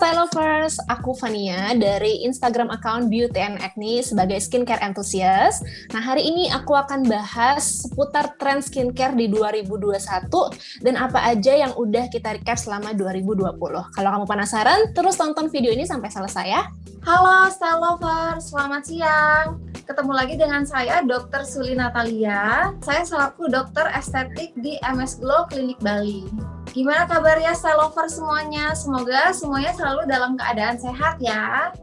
Style Lovers, aku Fania dari Instagram account Beauty and Acne sebagai skincare enthusiast. Nah, hari ini aku akan bahas seputar tren skincare di 2021 dan apa aja yang udah kita recap selama 2020. Kalau kamu penasaran, terus tonton video ini sampai selesai ya. Halo Style Lovers, selamat siang. Ketemu lagi dengan saya Dr. Suli Natalia. Saya selaku dokter estetik di MS Glow Klinik Bali. Gimana kabarnya Style Lovers semuanya? Semoga semuanya selalu dalam keadaan sehat ya.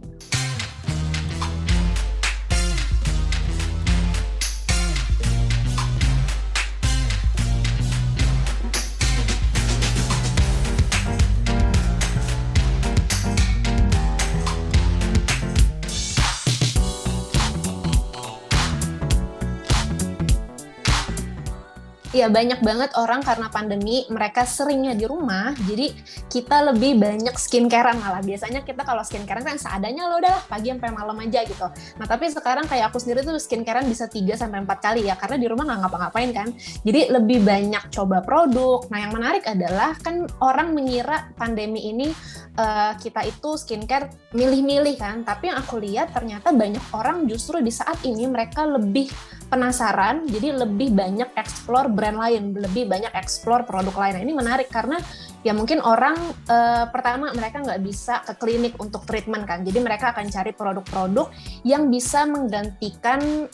Ya, banyak banget orang karena pandemi, mereka seringnya di rumah, jadi kita lebih banyak skincarean malah. Biasanya kita kalau skincarean kan seadanya, lo udah pagi sampai malam aja gitu. Nah, tapi sekarang kayak aku sendiri tuh skincarean bisa 3-4 kali ya, karena di rumah nggak ngapa-ngapain kan. Jadi lebih banyak coba produk. Nah, yang menarik adalah kan orang mengira pandemi ini kita itu skincare milih-milih kan, tapi yang aku lihat ternyata banyak orang justru di saat ini mereka lebih penasaran, jadi lebih banyak explore brand lain, lebih banyak explore produk lain. Nah, ini menarik karena ya mungkin orang pertama mereka nggak bisa ke klinik untuk treatment kan, jadi mereka akan cari produk-produk yang bisa menggantikan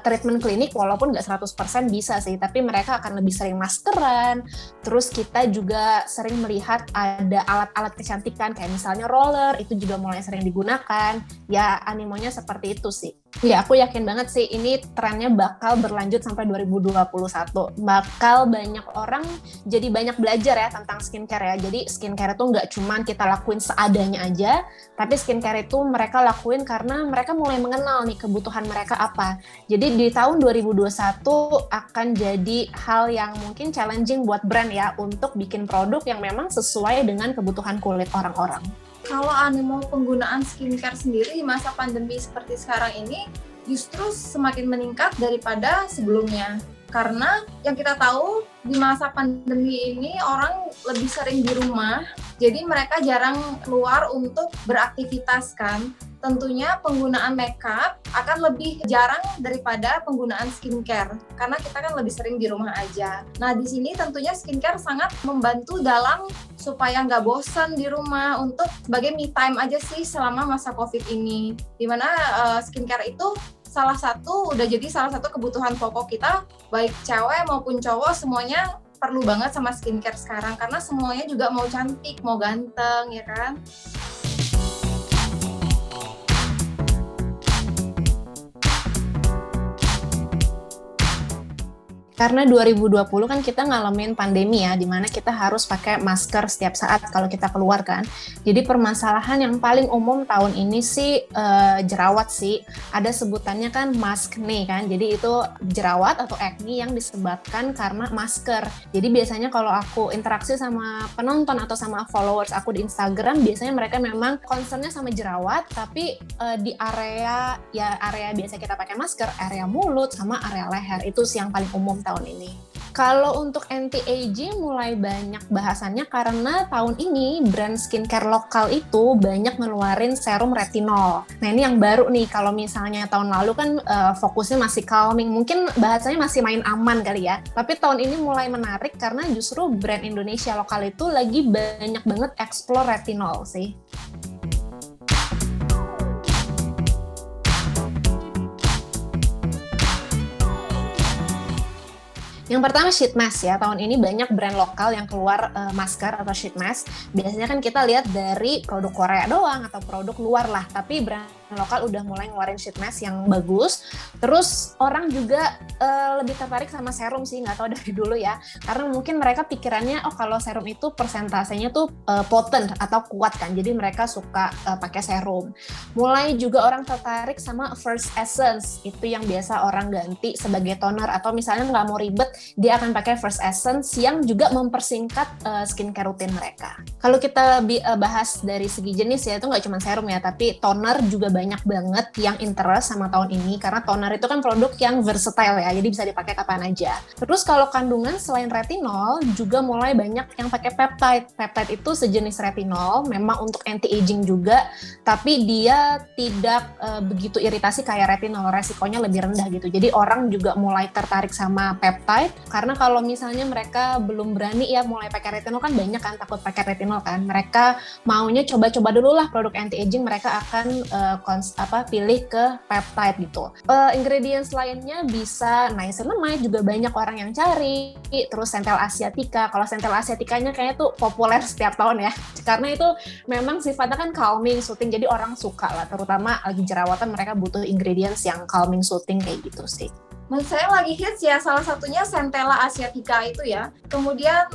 treatment klinik, walaupun nggak 100% bisa sih, tapi mereka akan lebih sering maskeran. Terus kita juga sering melihat ada alat-alat kecantikan kayak misalnya roller, itu juga mulai sering digunakan. Ya animonya seperti itu sih. Ya aku yakin banget sih ini trennya bakal berlanjut sampai 2021. Bakal banyak orang jadi banyak belajar ya tentang skincare ya. Jadi skincare itu nggak cuman kita lakuin seadanya aja, tapi skincare itu mereka lakuin karena mereka mulai mengenal nih kebutuhan mereka apa. Jadi di tahun 2021 akan jadi hal yang mungkin challenging buat brand ya untuk bikin produk yang memang sesuai dengan kebutuhan kulit orang-orang. Kalau animo penggunaan skincare sendiri di masa pandemi seperti sekarang ini justru semakin meningkat daripada sebelumnya. Karena yang kita tahu di masa pandemi ini orang lebih sering di rumah, jadi mereka jarang keluar untuk beraktivitas kan. Tentunya penggunaan makeup akan lebih jarang daripada penggunaan skincare karena kita kan lebih sering di rumah aja. Nah, di sini tentunya skincare sangat membantu dalam supaya nggak bosan di rumah, untuk sebagai me time aja sih selama masa COVID ini. Dimana skincare itu salah satu kebutuhan pokok kita, baik cewek maupun cowok, semuanya perlu banget sama skincare sekarang karena semuanya juga mau cantik, mau ganteng, ya kan? Karena 2020 kan kita ngalamin pandemi ya, dimana kita harus pakai masker setiap saat kalau kita keluar kan. Jadi permasalahan yang paling umum tahun ini sih jerawat sih. Ada sebutannya kan maskne kan, jadi itu jerawat atau acne yang disebabkan karena masker. Jadi biasanya kalau aku interaksi sama penonton atau sama followers aku di Instagram, biasanya mereka memang concernnya sama jerawat, tapi di area biasa kita pakai masker, area mulut sama area leher, itu sih yang paling umum tahun ini. Kalau untuk anti-aging mulai banyak bahasannya karena tahun ini brand skincare lokal itu banyak ngeluarin serum retinol. Nah, ini yang baru nih. Kalau misalnya tahun lalu kan fokusnya masih calming, mungkin bahasanya masih main aman kali ya. Tapi tahun ini mulai menarik karena justru brand Indonesia lokal itu lagi banyak banget explore retinol sih. Yang pertama sheet mask ya, tahun ini banyak brand lokal yang keluar masker atau sheet mask. Biasanya kan kita lihat dari produk Korea doang atau produk luar lah, tapi brand lokal udah mulai ngeluarin sheet mask yang bagus. Terus orang juga lebih tertarik sama serum sih, nggak tahu dari dulu ya, karena mungkin mereka pikirannya kalau serum itu persentasenya tuh potent atau kuat kan, jadi mereka suka pakai serum. Mulai juga orang tertarik sama first essence, itu yang biasa orang ganti sebagai toner, atau misalnya nggak mau ribet, dia akan pakai first essence yang juga mempersingkat skincare rutin mereka. Kalau kita bahas dari segi jenis ya, itu nggak cuma serum ya, tapi toner juga banyak banget yang interest sama tahun ini karena toner itu kan produk yang versatile ya, jadi bisa dipakai kapan aja. Terus kalau kandungan selain retinol juga mulai banyak yang pakai peptide. Peptide itu sejenis retinol, memang untuk anti-aging juga, tapi dia tidak begitu iritasi kayak retinol, resikonya lebih rendah gitu. Jadi orang juga mulai tertarik sama peptide karena kalau misalnya mereka belum berani ya mulai pakai retinol, kan banyak kan takut pakai retinol kan. Mereka maunya coba-coba dulu lah produk anti-aging, mereka akan pilih ke peptide gitu. Ingredients lainnya bisa niacinamide, juga banyak orang yang cari, terus Centella asiatica. Kalau Centella asiaticanya kayaknya tuh populer setiap tahun ya, karena itu memang sifatnya kan calming, soothing, jadi orang suka lah, terutama lagi jerawatan mereka butuh ingredients yang calming, soothing kayak gitu sih. Menurut saya lagi hits ya, salah satunya Centella asiatica itu ya. Kemudian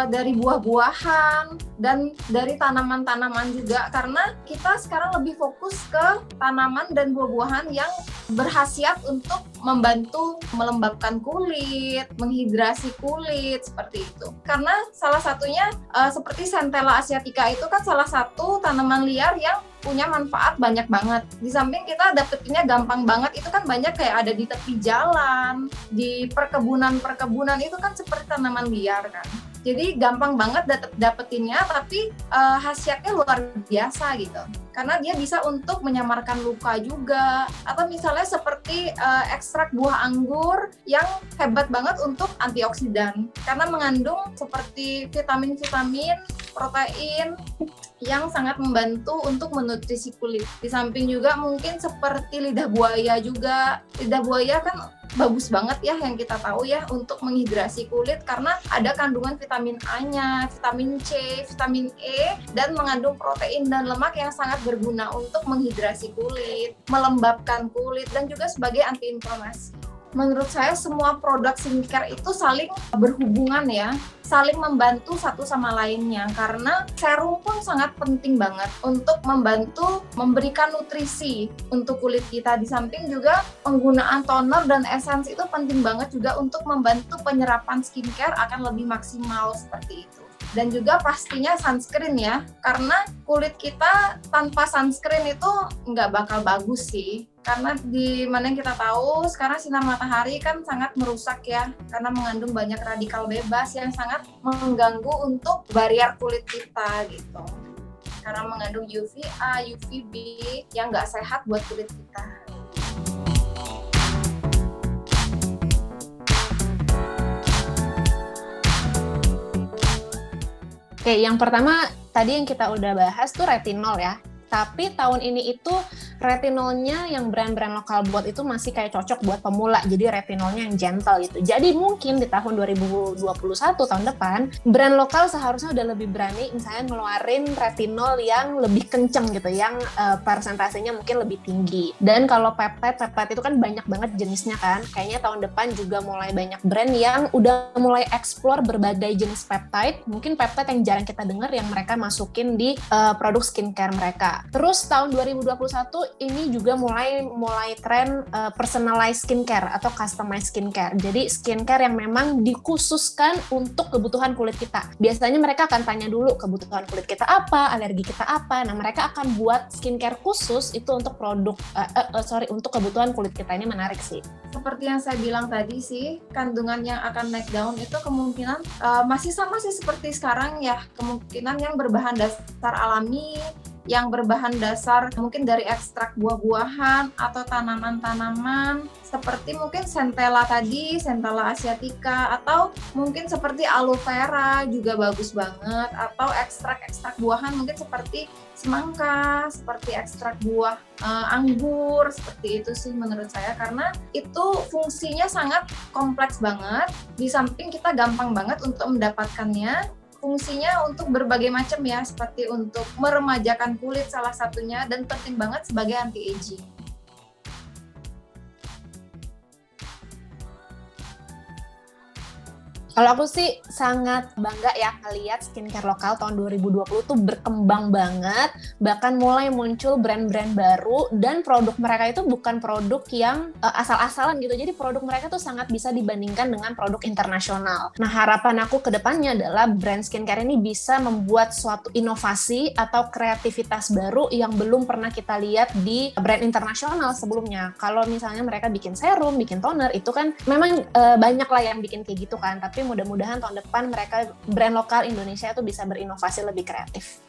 dari buah-buahan dan dari tanaman-tanaman juga, karena kita sekarang lebih fokus ke tanaman dan buah-buahan yang berkhasiat untuk membantu melembabkan kulit, menghidrasi kulit, seperti itu. Karena salah satunya seperti Centella asiatica itu kan salah satu tanaman liar yang punya manfaat banyak banget. Di samping kita dapetinnya gampang banget, itu kan banyak kayak ada di tepi jalan, di perkebunan itu kan seperti tanaman liar kan. Jadi gampang banget dapetinnya, tapi khasiatnya luar biasa gitu. Karena dia bisa untuk menyamarkan luka juga, atau misalnya seperti ekstrak buah anggur yang hebat banget untuk antioksidan. Karena mengandung seperti vitamin-vitamin, protein yang sangat membantu untuk menutrisi kulit. Di samping juga mungkin seperti lidah buaya juga. Lidah buaya kan bagus banget ya yang kita tahu ya untuk menghidrasi kulit karena ada kandungan vitamin A-nya, vitamin C, vitamin E, dan mengandung protein dan lemak yang sangat berguna untuk menghidrasi kulit, melembabkan kulit, dan juga sebagai antiinflamasi. Menurut saya semua produk skincare itu saling berhubungan ya, saling membantu satu sama lainnya, karena serum pun sangat penting banget untuk membantu memberikan nutrisi untuk kulit kita. Di samping juga penggunaan toner dan essence itu penting banget juga untuk membantu penyerapan skincare akan lebih maksimal seperti itu. Dan juga pastinya sunscreen ya, karena kulit kita tanpa sunscreen itu nggak bakal bagus sih. Karena di mana yang kita tahu sekarang sinar matahari kan sangat merusak ya, karena mengandung banyak radikal bebas yang sangat mengganggu untuk barrier kulit kita gitu. Karena mengandung UVA, UVB yang nggak sehat buat kulit kita. Oke, yang pertama tadi yang kita udah bahas tuh retinol ya. Tapi tahun ini itu retinolnya yang brand-brand lokal buat itu masih kayak cocok buat pemula, jadi retinolnya yang gentle gitu. Jadi mungkin di tahun 2021, tahun depan, brand lokal seharusnya udah lebih berani misalnya ngeluarin retinol yang lebih kenceng gitu, yang persentasenya mungkin lebih tinggi. Dan kalau peptide itu kan banyak banget jenisnya kan, kayaknya tahun depan juga mulai banyak brand yang udah mulai explore berbagai jenis peptide, mungkin peptide yang jarang kita dengar yang mereka masukin di produk skincare mereka. Terus tahun 2021 ini juga mulai tren personalized skincare atau customized skincare. Jadi skincare yang memang dikhususkan untuk kebutuhan kulit kita. Biasanya mereka akan tanya dulu kebutuhan kulit kita apa, alergi kita apa. Nah, mereka akan buat skincare khusus itu untuk untuk kebutuhan kulit kita. Ini menarik sih. Seperti yang saya bilang tadi sih, kandungan yang akan naik daun itu kemungkinan masih sama sih seperti sekarang ya. Kemungkinan yang berbahan dasar alami, yang berbahan dasar mungkin dari ekstrak buah-buahan atau tanaman-tanaman seperti mungkin Centella tadi, Centella asiatica, atau mungkin seperti aloe vera juga bagus banget, atau ekstrak-ekstrak buahan mungkin seperti semangka, seperti ekstrak buah anggur, seperti itu sih menurut saya, karena itu fungsinya sangat kompleks banget, di samping kita gampang banget untuk mendapatkannya. Fungsinya untuk berbagai macam ya, seperti untuk meremajakan kulit salah satunya, dan penting banget sebagai anti-aging. Kalau aku sih sangat bangga ya ngelihat skincare lokal tahun 2020 tuh berkembang banget, bahkan mulai muncul brand-brand baru dan produk mereka itu bukan produk yang asal-asalan gitu. Jadi produk mereka tuh sangat bisa dibandingkan dengan produk internasional. Nah, harapan aku ke depannya adalah brand skincare ini bisa membuat suatu inovasi atau kreativitas baru yang belum pernah kita lihat di brand internasional sebelumnya. Kalau misalnya mereka bikin serum, bikin toner, itu kan memang banyak lah yang bikin kayak gitu kan, tapi mudah-mudahan tahun depan mereka brand lokal Indonesia itu bisa berinovasi lebih kreatif.